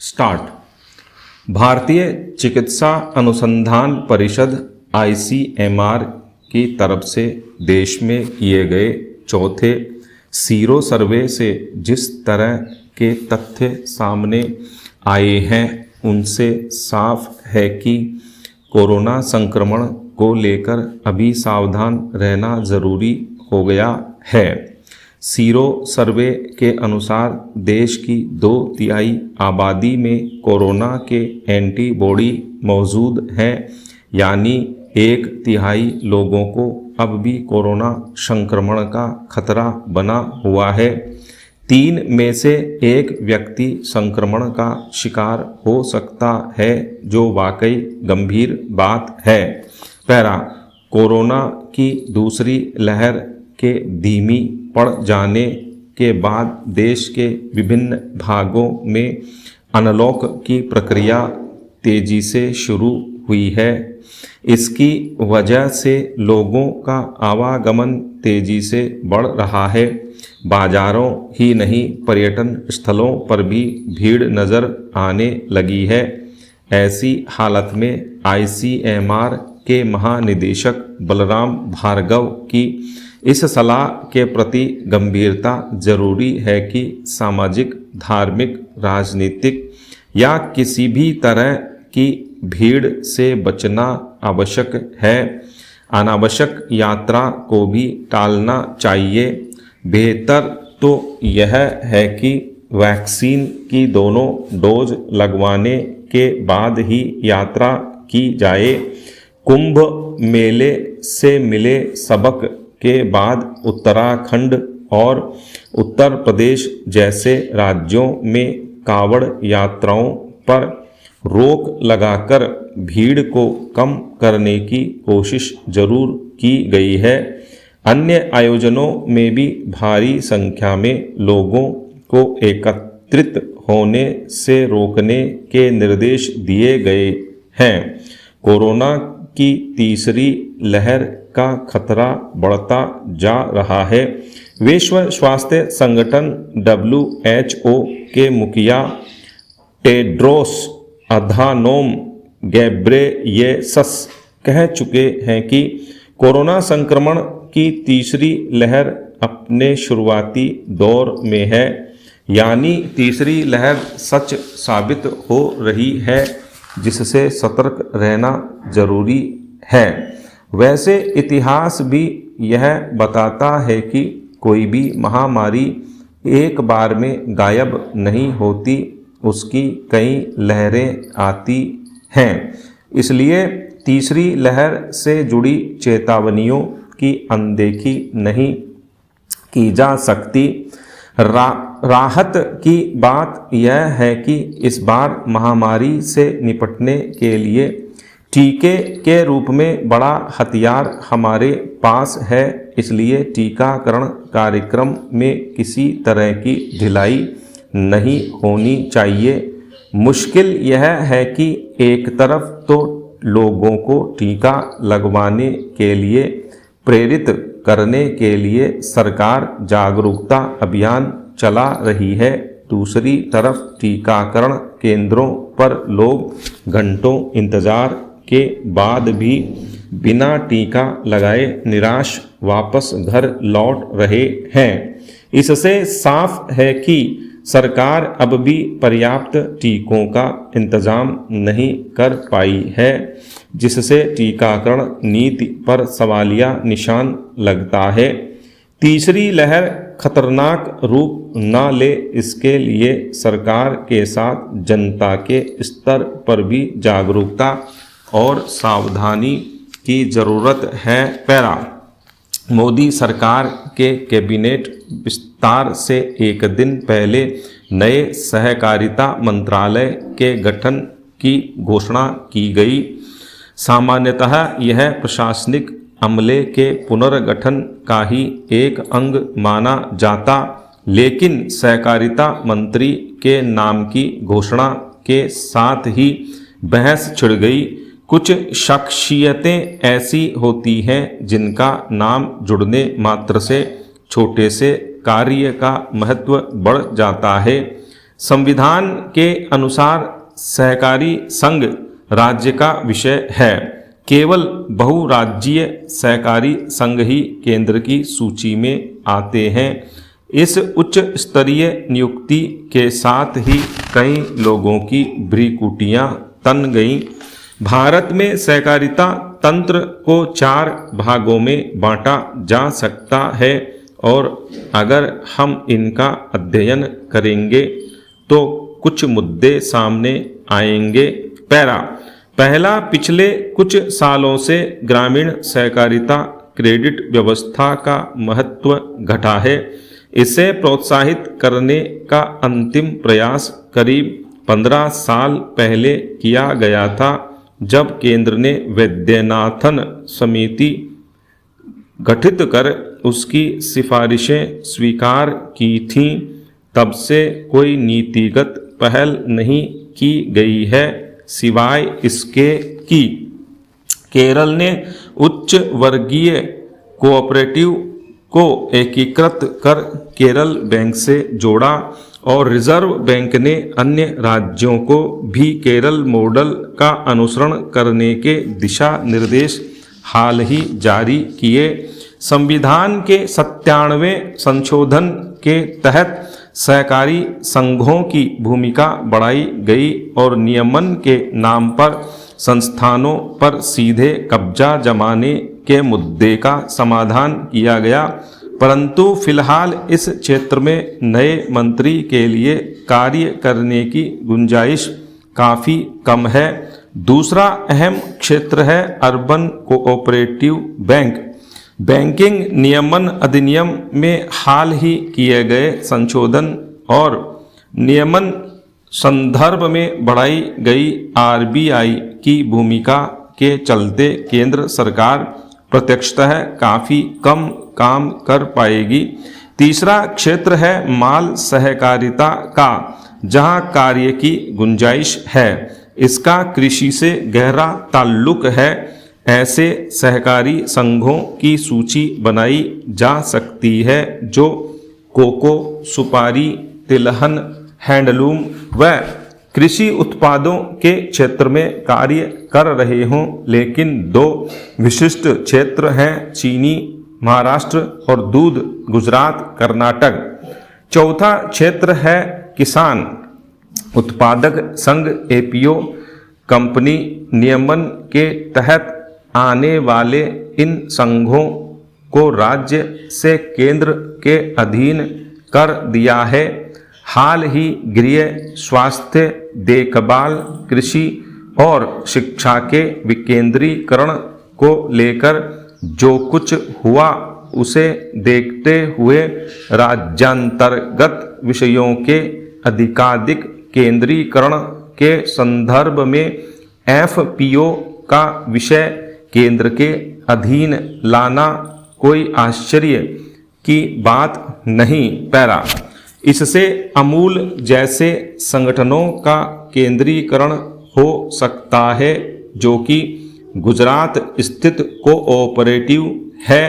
Start. भारतीय चिकित्सा अनुसंधान परिषद ICMR की तरफ से देश में किए गए चौथे सीरो सर्वे से जिस तरह के तथ्य सामने आए हैं उनसे साफ है कि कोरोना संक्रमण को लेकर अभी सावधान रहना ज़रूरी हो गया है। सीरो सर्वे के अनुसार देश की 2/3 आबादी में कोरोना के एंटीबॉडी मौजूद हैं, यानी 1/3 लोगों को अब भी कोरोना संक्रमण का खतरा बना हुआ है। 3 में से 1 व्यक्ति संक्रमण का शिकार हो सकता है, जो वाकई गंभीर बात है। पैरा, कोरोना की दूसरी लहर के धीमी पड़ जाने के बाद देश के विभिन्न भागों में अनलॉक की प्रक्रिया तेजी से शुरू हुई है। इसकी वजह से लोगों का आवागमन तेजी से बढ़ रहा है। बाजारों ही नहीं, पर्यटन स्थलों पर भी भीड़ नज़र आने लगी है। ऐसी हालत में ICMR के महानिदेशक बलराम भार्गव की इस सलाह के प्रति गंभीरता जरूरी है कि सामाजिक, धार्मिक, राजनीतिक या किसी भी तरह की भीड़ से बचना आवश्यक है। अनावश्यक यात्रा को भी टालना चाहिए। बेहतर तो यह है कि वैक्सीन की दोनों डोज लगवाने के बाद ही यात्रा की जाए। कुंभ मेले से मिले सबक के बाद उत्तराखंड और उत्तर प्रदेश जैसे राज्यों में कांवड़ यात्राओं पर रोक लगाकर भीड़ को कम करने की कोशिश जरूर की गई है। अन्य आयोजनों में भी भारी संख्या में लोगों को एकत्रित होने से रोकने के निर्देश दिए गए हैं। कोरोना की तीसरी लहर का खतरा बढ़ता जा रहा है। विश्व स्वास्थ्य संगठन WHO के मुखिया टेड्रोस अधानोम गैब्रेयेसस कह चुके हैं कि कोरोना संक्रमण की तीसरी लहर अपने शुरुआती दौर में है, यानी तीसरी लहर सच साबित हो रही है, जिससे सतर्क रहना जरूरी है। वैसे इतिहास भी यह बताता है कि कोई भी महामारी एक बार में गायब नहीं होती, उसकी कई लहरें आती हैं। इसलिए तीसरी लहर से जुड़ी चेतावनियों की अनदेखी नहीं की जा सकती। राहत की बात यह है कि इस बार महामारी से निपटने के लिए टीके के रूप में बड़ा हथियार हमारे पास है। इसलिए टीकाकरण कार्यक्रम में किसी तरह की ढिलाई नहीं होनी चाहिए। मुश्किल यह है कि एक तरफ तो लोगों को टीका लगवाने के लिए प्रेरित करने के लिए सरकार जागरूकता अभियान चला रही है, दूसरी तरफ टीकाकरण केंद्रों पर लोग घंटों इंतजार के बाद भी बिना टीका लगाए निराश वापस घर लौट रहे हैं। इससे साफ है कि सरकार अब भी पर्याप्त टीकों का इंतजाम नहीं कर पाई है, जिससे टीकाकरण नीति पर सवालिया निशान लगता है। तीसरी लहर खतरनाक रूप न ले, इसके लिए सरकार के साथ जनता के स्तर पर भी जागरूकता और सावधानी की ज़रूरत है। पैरा, मोदी सरकार के कैबिनेट विस्तार से एक दिन पहले नए सहकारिता मंत्रालय के गठन की घोषणा की गई। सामान्यतः यह प्रशासनिक अमले के पुनर्गठन का ही एक अंग माना जाता, लेकिन सहकारिता मंत्री के नाम की घोषणा के साथ ही बहस छिड़ गई। कुछ शख्सियतें ऐसी होती हैं जिनका नाम जुड़ने मात्र से छोटे से कार्य का महत्व बढ़ जाता है। संविधान के अनुसार सहकारी संघ राज्य का विषय है। केवल बहुराज्यीय सहकारी संघ ही केंद्र की सूची में आते हैं। इस उच्च स्तरीय नियुक्ति के साथ ही कई लोगों की भ्रिकुटियां तन गईं। भारत में सहकारिता तंत्र को 4 भागों में बांटा जा सकता है और अगर हम इनका अध्ययन करेंगे तो कुछ मुद्दे सामने आएंगे। पहला, पिछले कुछ सालों से ग्रामीण सहकारिता क्रेडिट व्यवस्था का महत्व घटा है। इसे प्रोत्साहित करने का अंतिम प्रयास करीब 15 साल पहले किया गया था, जब केंद्र ने वैद्यनाथन समिति गठित कर उसकी सिफारिशें स्वीकार की थीं। तब से कोई नीतिगत पहल नहीं की गई है, सिवाय इसके कि केरल ने उच्च वर्गीय कोऑपरेटिव को एकीकृत कर केरल बैंक से जोड़ा और रिजर्व बैंक ने अन्य राज्यों को भी केरल मॉडल का अनुसरण करने के दिशा निर्देश हाल ही जारी किए। संविधान के 97वें संशोधन के तहत सहकारी संघों की भूमिका बढ़ाई गई और नियमन के नाम पर संस्थानों पर सीधे कब्जा जमाने के मुद्दे का समाधान किया गया। परंतु फिलहाल इस क्षेत्र में नए मंत्री के लिए कार्य करने की गुंजाइश काफ़ी कम है। दूसरा अहम क्षेत्र है अर्बन कोऑपरेटिव बैंक। बैंकिंग नियमन अधिनियम में हाल ही किए गए संशोधन और नियमन संदर्भ में बढ़ाई गई आरबीआई की भूमिका के चलते केंद्र सरकार प्रत्यक्षतः काफ़ी कम काम कर पाएगी। तीसरा क्षेत्र है माल सहकारिता का, जहां कार्य की गुंजाइश है। इसका कृषि से गहरा ताल्लुक है। ऐसे सहकारी संघों की सूची बनाई जा सकती है जो कोको, सुपारी, तिलहन, हैंडलूम व कृषि उत्पादों के क्षेत्र में कार्य कर रहे हों। लेकिन 2 विशिष्ट क्षेत्र हैं, चीनी महाराष्ट्र और दूध गुजरात कर्नाटक। चौथा क्षेत्र है किसान उत्पादक संघ एपीओ। कंपनी नियमन के तहत आने वाले इन संघों को राज्य से केंद्र के अधीन कर दिया है। हाल ही गृह, स्वास्थ्य, देखभाल, कृषि और शिक्षा के विकेंद्रीकरण को लेकर जो कुछ हुआ उसे देखते हुए राज्यांतर्गत विषयों के अधिकाधिक केंद्रीकरण के संदर्भ में एफपीओ का विषय केंद्र के अधीन लाना कोई आश्चर्य की बात नहीं। इससे अमूल जैसे संगठनों का केंद्रीकरण हो सकता है, जो कि गुजरात स्थित कोऑपरेटिव है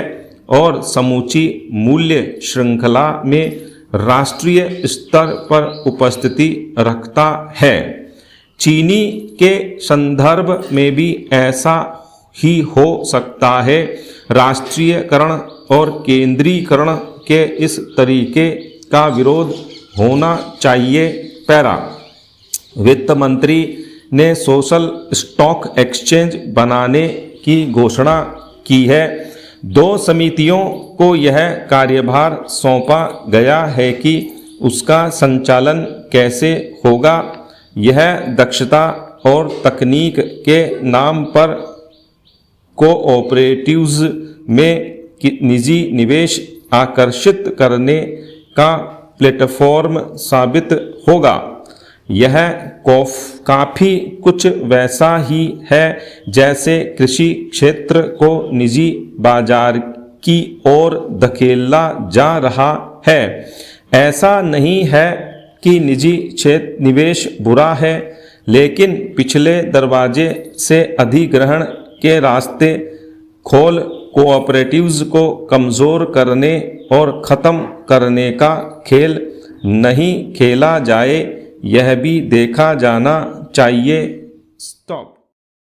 और समूची मूल्य श्रृंखला में राष्ट्रीय स्तर पर उपस्थिति रखता है। चीनी के संदर्भ में भी ऐसा ही हो सकता है। राष्ट्रीयकरण और केंद्रीकरण के इस तरीके का विरोध होना चाहिए। वित्त मंत्री ने सोशल स्टॉक एक्सचेंज बनाने की घोषणा की है। 2 समितियों को यह कार्यभार सौंपा गया है कि उसका संचालन कैसे होगा। यह दक्षता और तकनीक के नाम पर कोऑपरेटिव्स में निजी निवेश आकर्षित करने का प्लेटफॉर्म साबित होगा। यह काफ़ी कुछ वैसा ही है जैसे कृषि क्षेत्र को निजी बाजार की ओर धकेला जा रहा है। ऐसा नहीं है कि निजी क्षेत्र निवेश बुरा है, लेकिन पिछले दरवाजे से अधिग्रहण के रास्ते खोल कोऑपरेटिव्स को कमज़ोर करने और ख़त्म करने का खेल नहीं खेला जाए। यह भी देखा जाना चाहिए। स्टॉप।